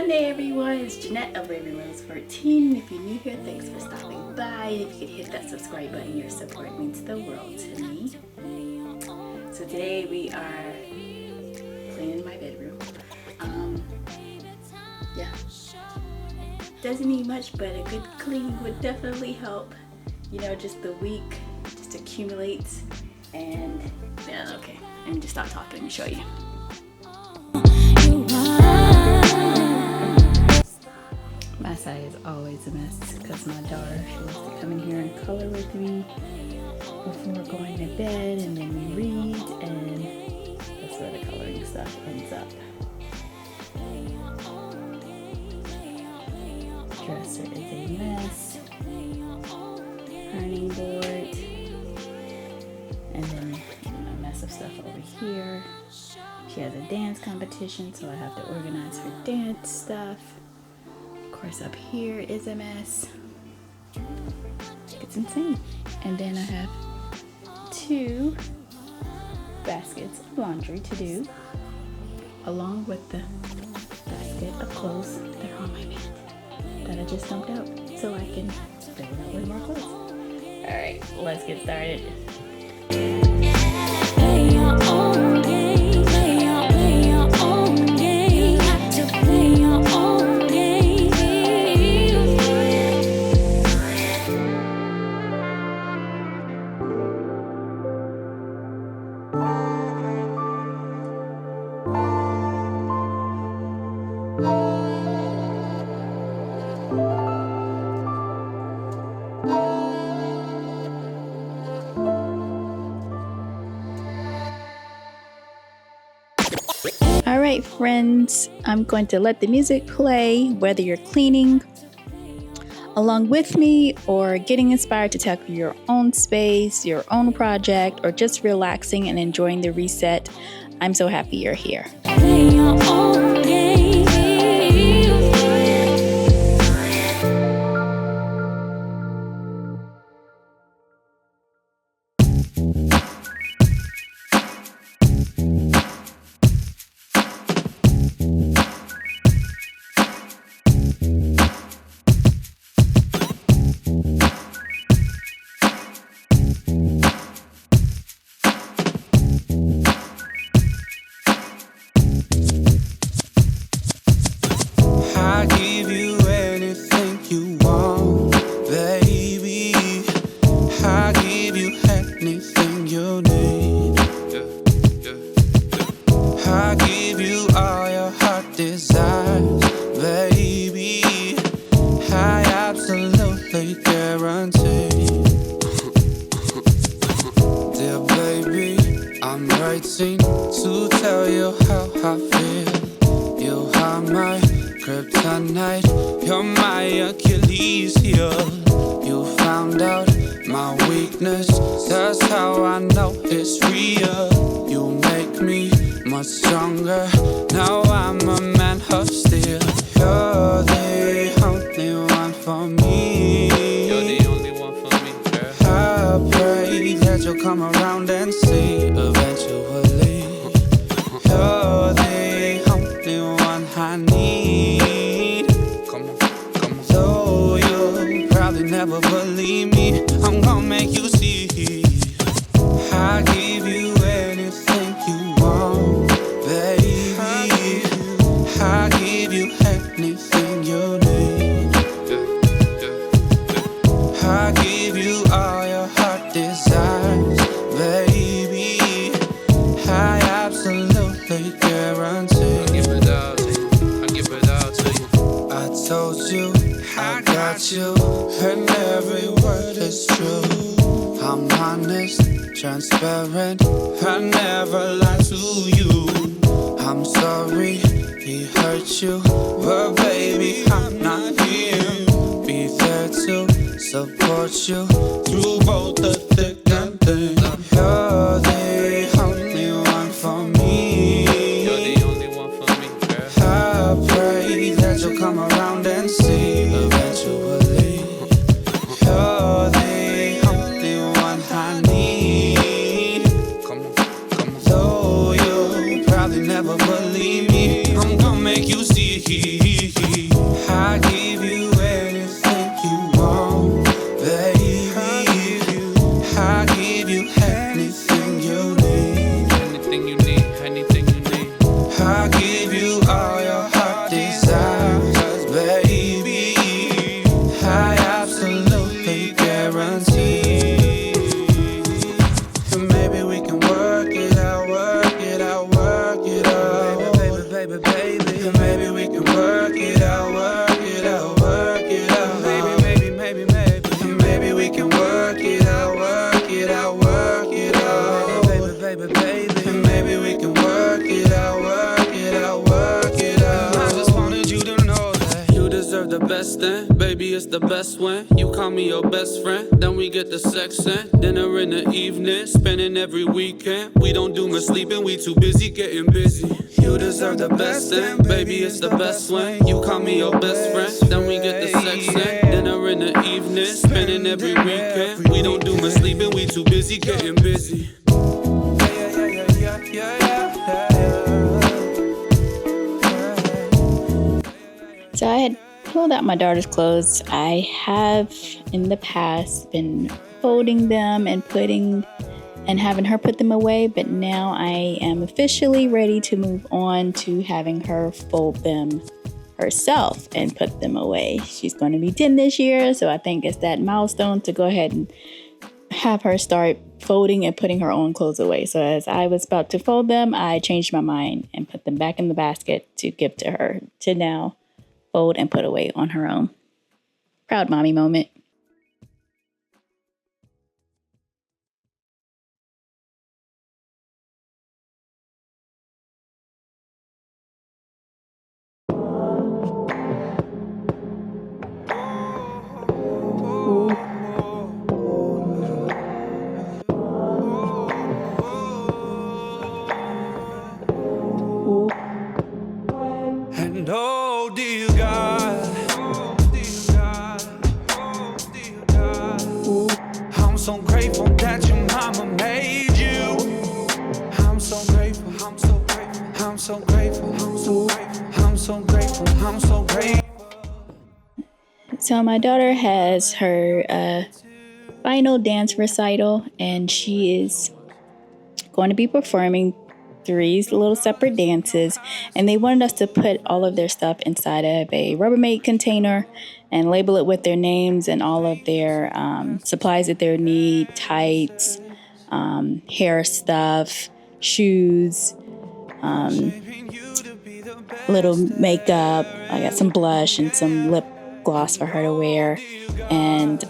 Sunday, everyone. It's Jeanette of Raven Rose 14. If you're new here, thanks for stopping by. If you could hit that subscribe button, your support means the world to me. So today we are cleaning my bedroom. Yeah, doesn't need much, but a good clean would definitely help. You know, just the week just accumulates, and yeah, okay. Let me just stop talking and show you. My side is always a mess because my daughter, she wants to come in here and color with me before going to bed, and then we read, and that's where the coloring stuff ends up. Dresser is a mess. Ironing board, and then a mess of stuff over here. She has a dance competition, so I have to organize her dance stuff. Of course, up here is a mess. It's insane. And then I have 2 baskets of laundry to do, along with the basket of clothes that are on my bed that I just dumped out, so I can fill it out with more clothes. All right, let's get started. Alright friends, I'm going to let the music play whether you're cleaning along with me or getting inspired to tackle your own space, your own project, or just relaxing and enjoying the reset. I'm so happy you're here. To tell you how I feel. You are my kryptonite, you're my Achilles heel. You found out my weakness, that's how I know it's real. You make me much stronger, now I'm a man of steel. You're the only one for me. You're the only one for me, girl. I pray that you'll come around and see eventually. You're the only one I need. Come on, come on. Though you'll probably never believe me, I'm gonna make you see. I give you anything you want, baby. I give you anything you need. I give you all your heart desires, baby. I absolutely guarantee. I'll give it all to you. I'll give it all to you. I told you I got you, and every word is true. I'm honest, transparent, I never lie to you. I'm sorry he hurt you, but baby I'm not here. Be there to support you through both the thick and thin. You're the only one for me. You're the only one for me, girl. I pray that you'll come around and see eventually. You're the only one I need. Come on, come on. Though you'll probably never believe me, I'm gonna make you see. baby, baby. And maybe we can work it out, work it out, work it out. I just wanted you to know that you deserve the best thing. Baby, it's the best when you call me your best friend. Then we get the sex and dinner in the evening, spending every weekend. We don't do much sleeping, we too busy getting busy. You deserve the best thing. Baby, it's the best when you call me your best friend. Then we get the sex and dinner in the evening, spending every weekend. We don't do much sleeping, we too busy getting busy. So I had pulled out my daughter's clothes. I have in the past been folding them and having her put them away, but now I am officially ready to move on to having her fold them herself and put them away. She's going to be 10 this year, so I think it's that milestone to go ahead and have her start folding and putting her own clothes away. So as I was about to fold them, I changed my mind and put them back in the basket to give to her to now fold and put away on her own. Proud mommy moment. And oh dear God, oh dear God, oh dear God, I'm so grateful that your mama made you. I'm so grateful, I'm so grateful, I'm so grateful, I'm so grateful, I'm so grateful, I'm so grateful. So my daughter has her final dance recital, and she is going to be performing 3 little separate dances, and they wanted us to put all of their stuff inside of a Rubbermaid container and label it with their names and all of their supplies that they need: tights, hair stuff, shoes, little makeup. I got some blush and some lip gloss for her to wear, and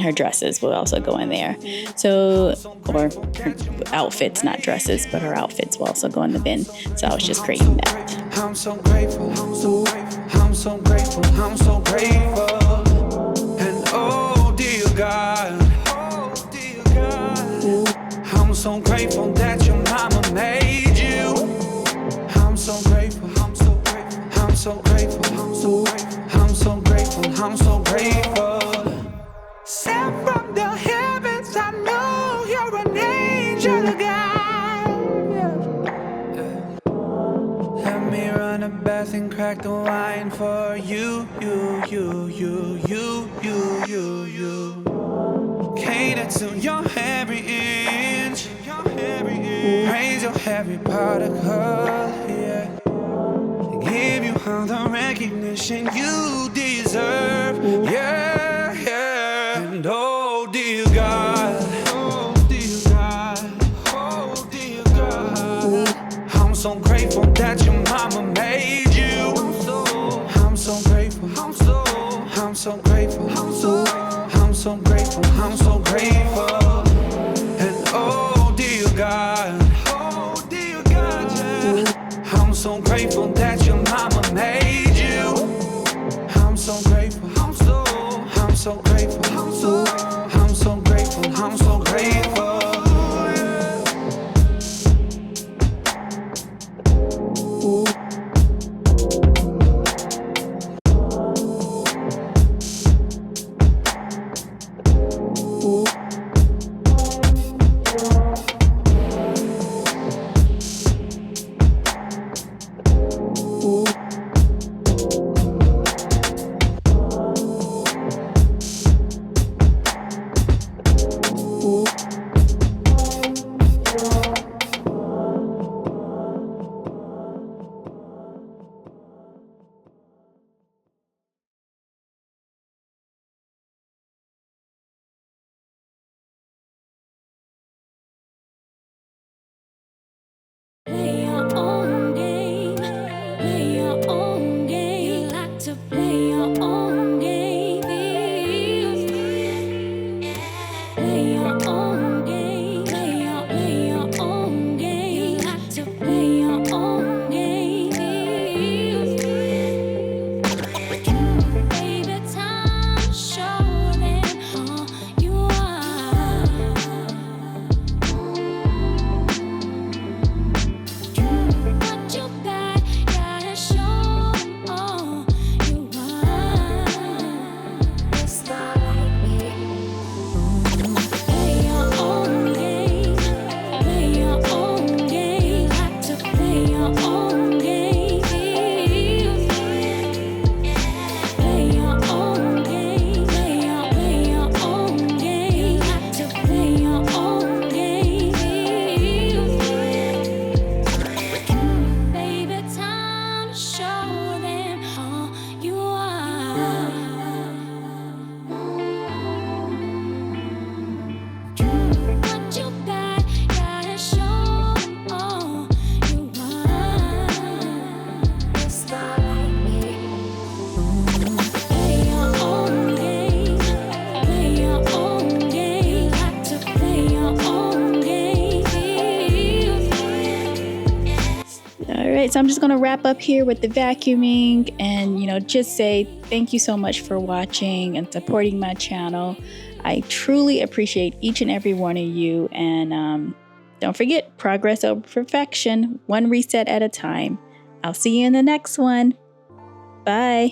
her dresses will also go in there. So, or her outfits, not dresses, but her outfits will also go in the bin. So I was just creating that. I'm so grateful, I'm so grateful, I'm so grateful, I'm so grateful. And oh dear God, oh dear God, I'm so grateful that your mama made you. I'm so grateful, I'm so grateful, I'm so grateful, I'm so grateful, I'm so grateful, I'm so grateful. Sent from the heavens, I know you're an angel of God. Let me run a bath and crack the wine for you, you. Cater to your every inch, praise your every particle, yeah. Give you all the recognition you deserve, yeah, yeah. And oh dear God, oh dear God, oh dear God, I'm so grateful that your mama made you. I'm so grateful, I'm so grateful, I'm so grateful, I'm so grateful. And oh dear God, yeah. I'm so grateful that your mama made you. I'm so grateful, I'm so grateful, I'm so grateful, I'm so grateful. Play your own game. Play your own game. You like to play your own game. Play your own right, so I'm just going to wrap up here with the vacuuming and, just say thank you so much for watching and supporting my channel. I truly appreciate each and every one of you. And don't forget, progress over perfection, one reset at a time. I'll see you in the next one. Bye.